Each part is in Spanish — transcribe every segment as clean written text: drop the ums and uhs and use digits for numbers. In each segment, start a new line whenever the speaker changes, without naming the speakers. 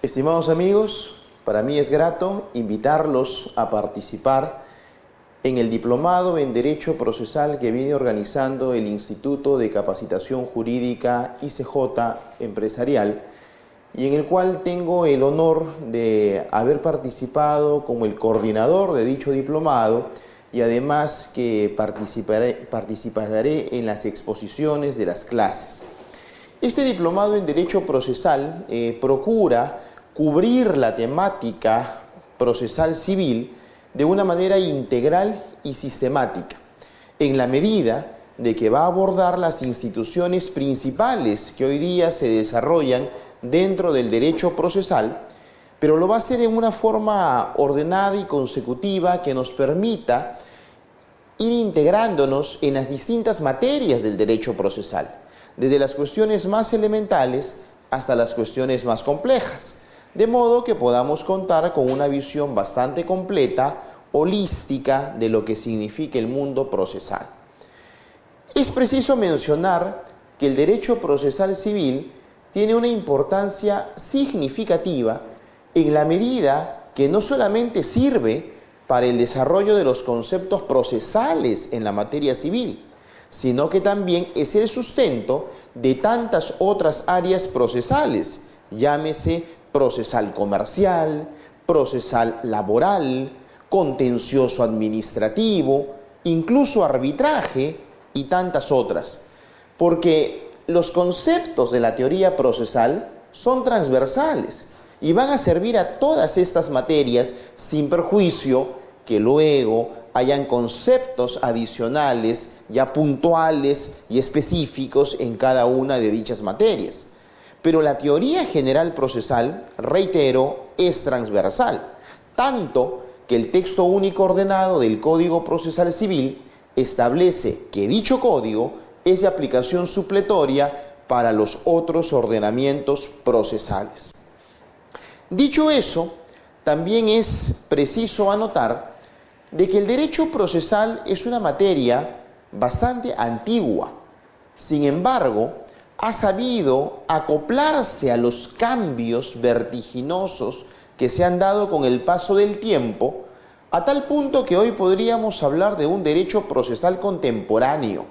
Estimados amigos, para mí es grato invitarlos a participar en el diplomado en Derecho Procesal que viene organizando el Instituto de Capacitación Jurídica ICJ Empresarial y en el cual tengo el honor de haber participado como el coordinador de dicho diplomado y además que participaré en las exposiciones de las clases. Este diplomado en Derecho Procesal procura cubrir la temática procesal civil de una manera integral y sistemática, en la medida de que va a abordar las instituciones principales que hoy día se desarrollan dentro del derecho procesal, pero lo va a hacer en una forma ordenada y consecutiva que nos permita ir integrándonos en las distintas materias del derecho procesal, desde las cuestiones más elementales hasta las cuestiones más complejas, de modo que podamos contar con una visión bastante completa, holística, de lo que significa el mundo procesal. Es preciso mencionar que el derecho procesal civil tiene una importancia significativa en la medida que no solamente sirve para el desarrollo de los conceptos procesales en la materia civil, sino que también es el sustento de tantas otras áreas procesales, llámese procesal comercial, procesal laboral, contencioso administrativo, incluso arbitraje y tantas otras, porque los conceptos de la teoría procesal son transversales y van a servir a todas estas materias sin perjuicio que luego hayan conceptos adicionales ya puntuales y específicos en cada una de dichas materias. Pero la teoría general procesal, reitero, es transversal, tanto que el texto único ordenado del Código Procesal Civil establece que dicho código es de aplicación supletoria para los otros ordenamientos procesales. Dicho eso, también es preciso anotar de que el derecho procesal es una materia bastante antigua. Sin embargo, ha sabido acoplarse a los cambios vertiginosos que se han dado con el paso del tiempo, a tal punto que hoy podríamos hablar de un derecho procesal contemporáneo.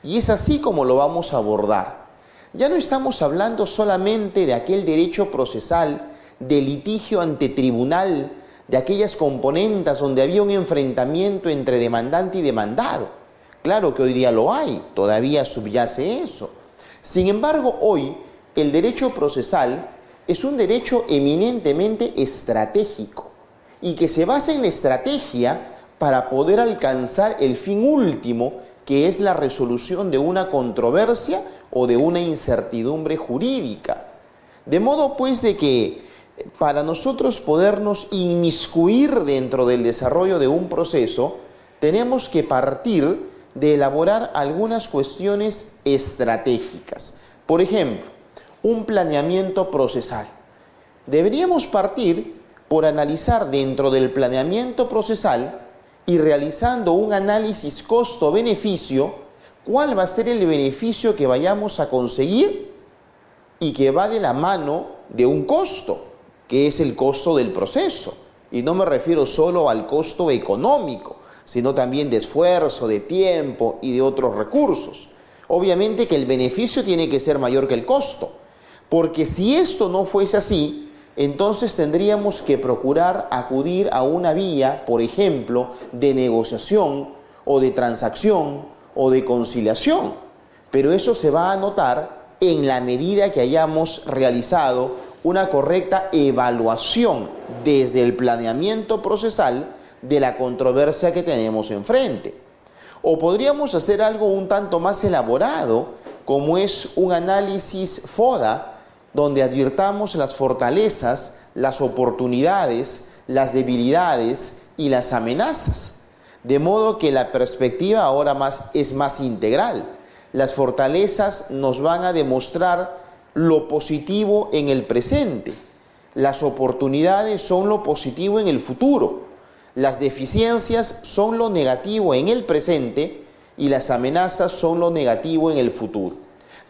Y es así como lo vamos a abordar. Ya no estamos hablando solamente de aquel derecho procesal de litigio ante tribunal, de aquellas componentes donde había un enfrentamiento entre demandante y demandado. Claro que hoy día lo hay, todavía subyace eso. Sin embargo, hoy el derecho procesal es un derecho eminentemente estratégico y que se basa en la estrategia para poder alcanzar el fin último, que es la resolución de una controversia o de una incertidumbre jurídica. De modo pues de que para nosotros podernos inmiscuir dentro del desarrollo de un proceso, tenemos que partir de elaborar algunas cuestiones estratégicas. Por ejemplo, un planeamiento procesal. Deberíamos partir por analizar dentro del planeamiento procesal y realizando un análisis costo-beneficio, cuál va a ser el beneficio que vayamos a conseguir y que va de la mano de un costo, que es el costo del proceso. Y no me refiero solo al costo económico, sino también de esfuerzo, de tiempo y de otros recursos. Obviamente que el beneficio tiene que ser mayor que el costo, porque si esto no fuese así, entonces tendríamos que procurar acudir a una vía, por ejemplo, de negociación o de transacción o de conciliación. Pero eso se va a notar en la medida que hayamos realizado una correcta evaluación desde el planeamiento procesal de la controversia que tenemos enfrente. O podríamos hacer algo un tanto más elaborado, como es un análisis FODA, donde advirtamos las fortalezas, las oportunidades, las debilidades y las amenazas. De modo que la perspectiva ahora es más integral. Las fortalezas nos van a demostrar lo positivo en el presente. Las oportunidades son lo positivo en el futuro. Las deficiencias son lo negativo en el presente y las amenazas son lo negativo en el futuro.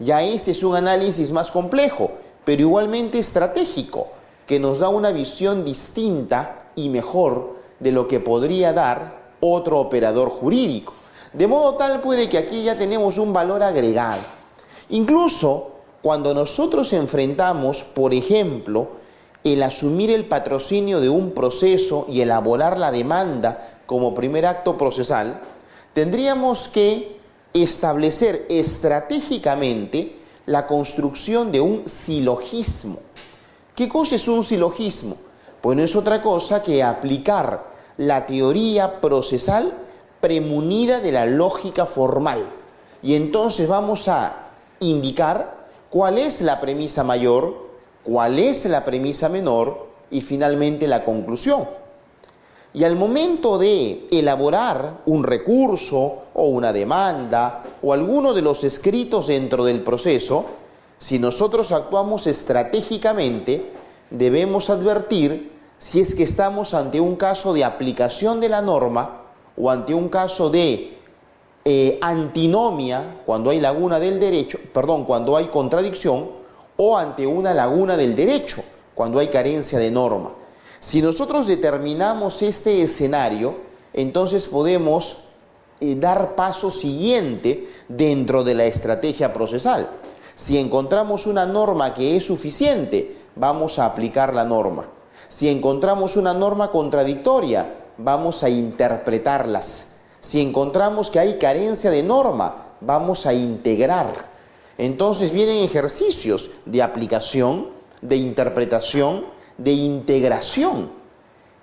Ya este es un análisis más complejo, pero igualmente estratégico, que nos da una visión distinta y mejor de lo que podría dar otro operador jurídico. De modo tal puede que aquí ya tenemos un valor agregado. Incluso cuando nosotros enfrentamos, por ejemplo, el asumir el patrocinio de un proceso y elaborar la demanda como primer acto procesal, tendríamos que establecer estratégicamente la construcción de un silogismo. ¿Qué cosa es un silogismo? Pues no es otra cosa que aplicar la teoría procesal premunida de la lógica formal. Y entonces vamos a indicar cuál es la premisa mayor, cuál es la premisa menor y finalmente la conclusión. Y al momento de elaborar un recurso o una demanda o alguno de los escritos dentro del proceso, si nosotros actuamos estratégicamente, debemos advertir si es que estamos ante un caso de aplicación de la norma o ante un caso de antinomia, cuando hay laguna del derecho, cuando hay contradicción, o ante una laguna del derecho, cuando hay carencia de norma. Si nosotros determinamos este escenario, entonces podemos dar paso siguiente dentro de la estrategia procesal. Si encontramos una norma que es suficiente, vamos a aplicar la norma. Si encontramos una norma contradictoria, vamos a interpretarlas. Si encontramos que hay carencia de norma, vamos a integrar. Entonces vienen ejercicios de aplicación, de interpretación, de integración.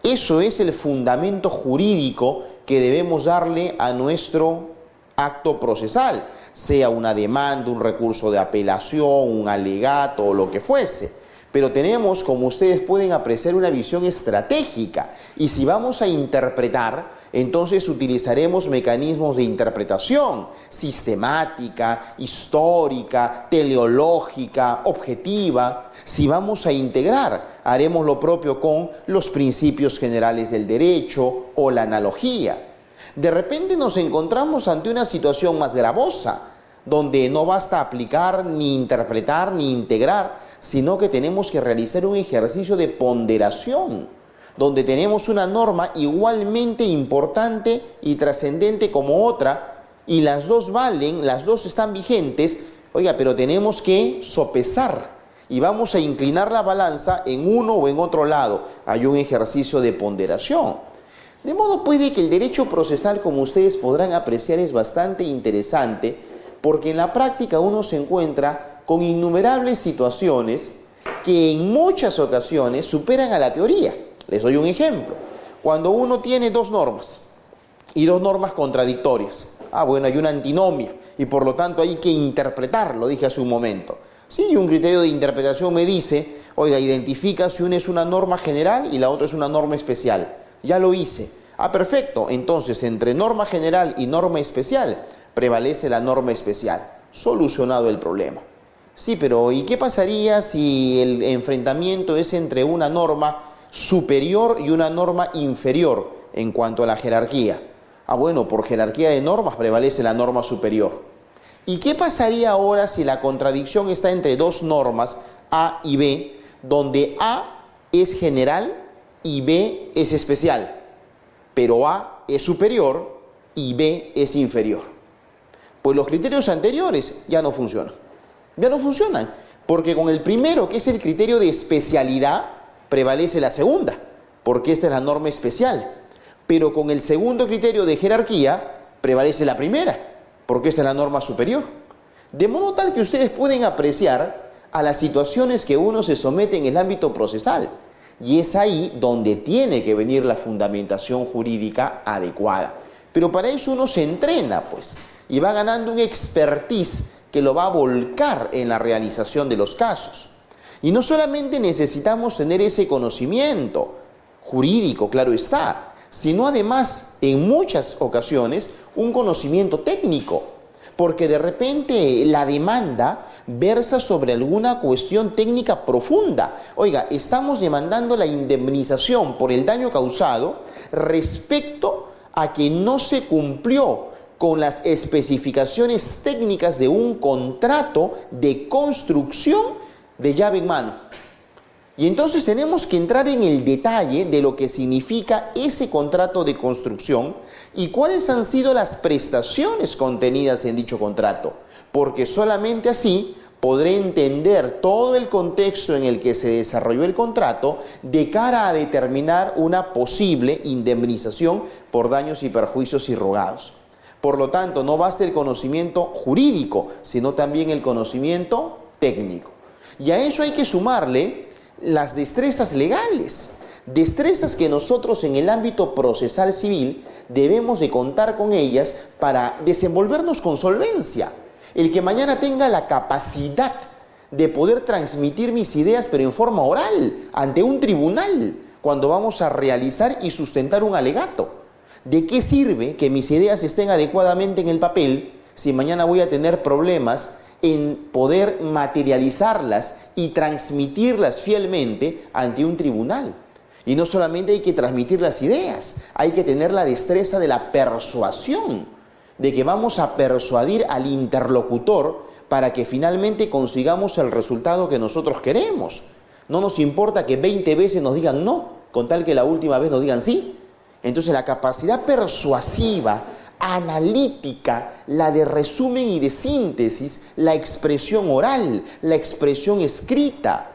Eso es el fundamento jurídico que debemos darle a nuestro acto procesal, sea una demanda, un recurso de apelación, un alegato o lo que fuese. Pero tenemos, como ustedes pueden apreciar, una visión estratégica. Y si vamos a interpretar, entonces utilizaremos mecanismos de interpretación sistemática, histórica, teleológica, objetiva. Si vamos a integrar, haremos lo propio con los principios generales del derecho o la analogía. De repente nos encontramos ante una situación más gravosa, donde no basta aplicar, ni interpretar, ni integrar, sino que tenemos que realizar un ejercicio de ponderación, donde tenemos una norma igualmente importante y trascendente como otra, y las dos valen, las dos están vigentes, oiga, pero tenemos que sopesar, y vamos a inclinar la balanza en uno o en otro lado. Hay un ejercicio de ponderación. De modo puede que el derecho procesal, como ustedes podrán apreciar, es bastante interesante, porque en la práctica uno se encuentra con innumerables situaciones que en muchas ocasiones superan a la teoría. Les doy un ejemplo. Cuando uno tiene dos normas y dos normas contradictorias, bueno, hay una antinomia y por lo tanto hay que interpretarlo, dije hace un momento. Sí, un criterio de interpretación me dice, oiga, identifica si una es una norma general y la otra es una norma especial. Ya lo hice. Perfecto. Entonces, entre norma general y norma especial, prevalece la norma especial. Solucionado el problema. Sí, pero ¿y qué pasaría si el enfrentamiento es entre una norma superior y una norma inferior en cuanto a la jerarquía? Bueno, por jerarquía de normas prevalece la norma superior. ¿Y qué pasaría ahora si la contradicción está entre dos normas, A y B, donde A es general y B es especial, pero A es superior y B es inferior? Pues los criterios anteriores ya no funcionan. Ya no funcionan, porque con el primero, que es el criterio de especialidad, prevalece la segunda, porque esta es la norma especial. Pero con el segundo criterio de jerarquía, prevalece la primera, porque esta es la norma superior. De modo tal que ustedes pueden apreciar a las situaciones que uno se somete en el ámbito procesal. Y es ahí donde tiene que venir la fundamentación jurídica adecuada. Pero para eso uno se entrena, pues, y va ganando un expertise que lo va a volcar en la realización de los casos. Y no solamente necesitamos tener ese conocimiento jurídico, claro está, sino además, en muchas ocasiones, un conocimiento técnico, porque de repente la demanda versa sobre alguna cuestión técnica profunda. Oiga, estamos demandando la indemnización por el daño causado respecto a que no se cumplió con las especificaciones técnicas de un contrato de construcción de llave en mano. Y entonces tenemos que entrar en el detalle de lo que significa ese contrato de construcción y cuáles han sido las prestaciones contenidas en dicho contrato, porque solamente así podré entender todo el contexto en el que se desarrolló el contrato de cara a determinar una posible indemnización por daños y perjuicios irrogados. Por lo tanto, no basta el conocimiento jurídico, sino también el conocimiento técnico. Y a eso hay que sumarle las destrezas legales, destrezas que nosotros en el ámbito procesal civil debemos de contar con ellas para desenvolvernos con solvencia. El que mañana tenga la capacidad de poder transmitir mis ideas, pero en forma oral, ante un tribunal, cuando vamos a realizar y sustentar un alegato. ¿De qué sirve que mis ideas estén adecuadamente en el papel si mañana voy a tener problemas en poder materializarlas y transmitirlas fielmente ante un tribunal? Y no solamente hay que transmitir las ideas, hay que tener la destreza de la persuasión, de que vamos a persuadir al interlocutor para que finalmente consigamos el resultado que nosotros queremos. No nos importa que 20 veces nos digan no, con tal que la última vez nos digan sí. Entonces la capacidad persuasiva, analítica, la de resumen y de síntesis, la expresión oral, la expresión escrita,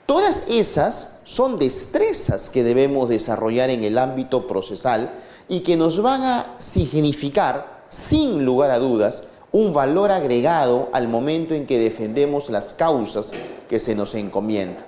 todas esas son destrezas que debemos desarrollar en el ámbito procesal y que nos van a significar, sin lugar a dudas, un valor agregado al momento en que defendemos las causas que se nos encomiendan.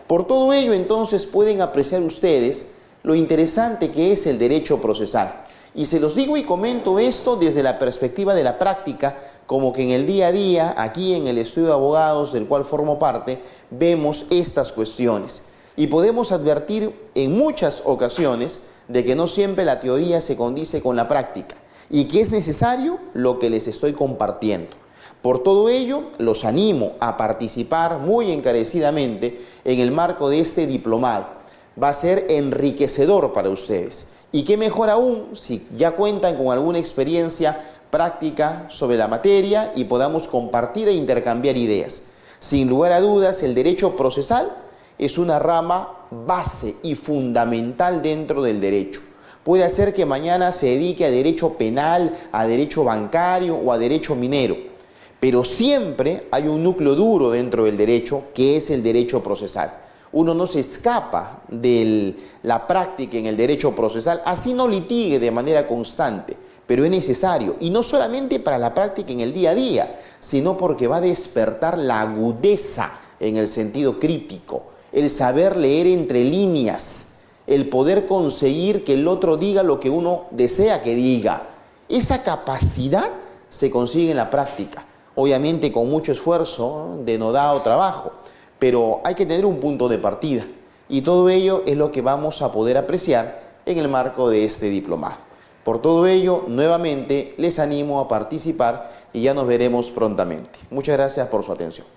Por todo ello, entonces, pueden apreciar ustedes lo interesante que es el derecho procesal. Y se los digo y comento esto desde la perspectiva de la práctica, como que en el día a día, aquí en el estudio de abogados del cual formo parte, vemos estas cuestiones. Y podemos advertir en muchas ocasiones de que no siempre la teoría se condice con la práctica y que es necesario lo que les estoy compartiendo. Por todo ello, los animo a participar muy encarecidamente en el marco de este diplomado. Va a ser enriquecedor para ustedes. Y qué mejor aún si ya cuentan con alguna experiencia práctica sobre la materia y podamos compartir e intercambiar ideas. Sin lugar a dudas, el derecho procesal es una rama base y fundamental dentro del derecho. Puede ser que mañana se dedique a derecho penal, a derecho bancario o a derecho minero, pero siempre hay un núcleo duro dentro del derecho que es el derecho procesal. Uno no se escapa de la práctica en el derecho procesal, así no litigue de manera constante, pero es necesario, y no solamente para la práctica en el día a día, sino porque va a despertar la agudeza en el sentido crítico, el saber leer entre líneas, el poder conseguir que el otro diga lo que uno desea que diga. Esa capacidad se consigue en la práctica, obviamente con mucho esfuerzo, denodado trabajo, pero hay que tener un punto de partida y todo ello es lo que vamos a poder apreciar en el marco de este diplomado. Por todo ello, nuevamente les animo a participar y ya nos veremos prontamente. Muchas gracias por su atención.